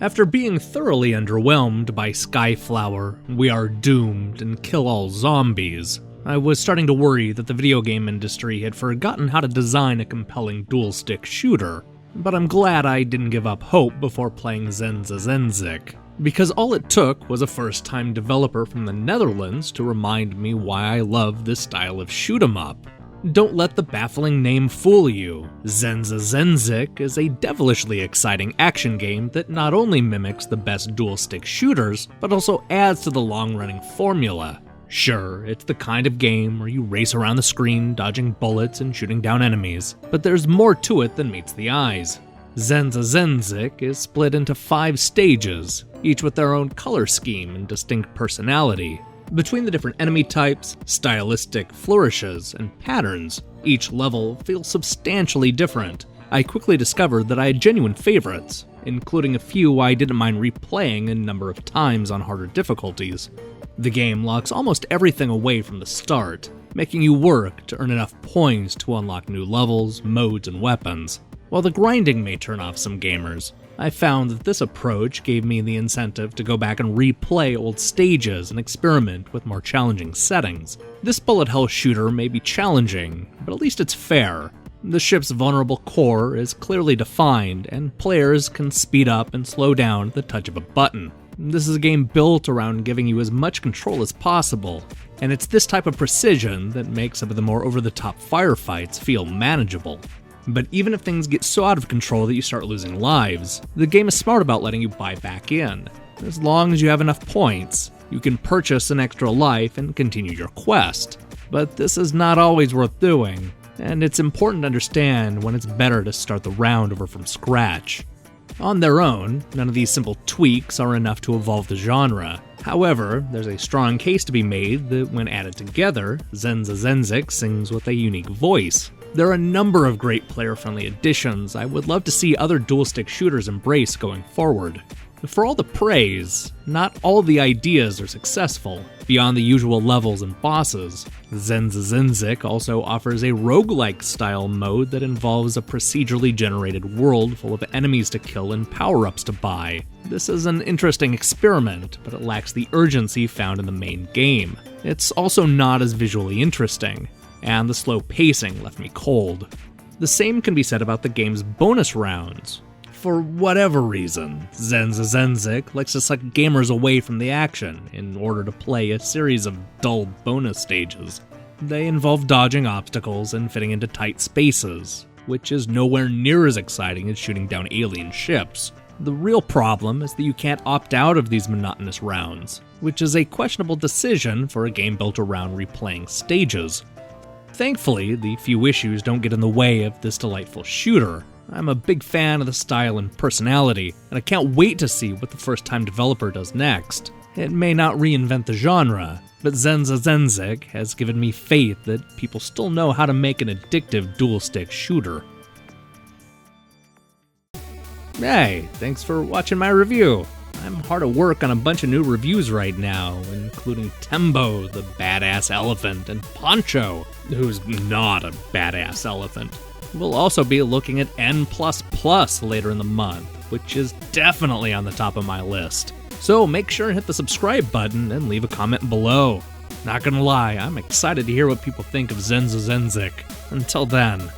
After being thoroughly underwhelmed by Skyflower, We Are Doomed, and Kill All Zombies, I was starting to worry that the video game industry had forgotten how to design a compelling dual-stick shooter. But I'm glad I didn't give up hope before playing Zenzizenzic, because all it took was a first-time developer from the Netherlands to remind me why I love this style of shoot-'em-up. Don't let the baffling name fool you. Zenzizenzic is a devilishly exciting action game that not only mimics the best dual-stick shooters, but also adds to the long-running formula. Sure, it's the kind of game where you race around the screen, dodging bullets and shooting down enemies, but there's more to it than meets the eyes. Zenzizenzic is split into 5 stages, each with their own color scheme and distinct personality. Between the different enemy types, stylistic flourishes, and patterns, each level feels substantially different. I quickly discovered that I had genuine favorites, including a few I didn't mind replaying a number of times on harder difficulties. The game locks almost everything away from the start, making you work to earn enough points to unlock new levels, modes, and weapons. While the grinding may turn off some gamers, I found that this approach gave me the incentive to go back and replay old stages and experiment with more challenging settings. This bullet hell shooter may be challenging, but at least it's fair. The ship's vulnerable core is clearly defined, and players can speed up and slow down at the touch of a button. This is a game built around giving you as much control as possible, and it's this type of precision that makes some of the more over-the-top firefights feel manageable. But even if things get so out of control that you start losing lives, the game is smart about letting you buy back in. As long as you have enough points, you can purchase an extra life and continue your quest. But this is not always worth doing, and it's important to understand when it's better to start the round over from scratch. On their own, none of these simple tweaks are enough to evolve the genre. However, there's a strong case to be made that when added together, Zenzizenzic sings with a unique voice. There are a number of great player-friendly additions I would love to see other dual-stick shooters embrace going forward. For all the praise, not all of the ideas are successful. Beyond the usual levels and bosses, Zenzizenzic also offers a roguelike style mode that involves a procedurally generated world full of enemies to kill and power-ups to buy. This is an interesting experiment, but it lacks the urgency found in the main game. It's also not as visually interesting, and the slow pacing left me cold. The same can be said about the game's bonus rounds. For whatever reason, Zenzizenzic likes to suck gamers away from the action in order to play a series of dull bonus stages. They involve dodging obstacles and fitting into tight spaces, which is nowhere near as exciting as shooting down alien ships. The real problem is that you can't opt out of these monotonous rounds, which is a questionable decision for a game built around replaying stages. Thankfully, the few issues don't get in the way of this delightful shooter. I'm a big fan of the style and personality, and I can't wait to see what the first-time developer does next. It may not reinvent the genre, but Zenzizenzic has given me faith that people still know how to make an addictive dual-stick shooter. Hey, thanks for watching my review. I'm hard at work on a bunch of new reviews right now, including Tembo, the badass elephant, and Poncho, who's not a badass elephant. We'll also be looking at N++ later in the month, which is definitely on the top of my list. So make sure and hit the subscribe button and leave a comment below. Not gonna lie, I'm excited to hear what people think of Zenzizenzic. Until then,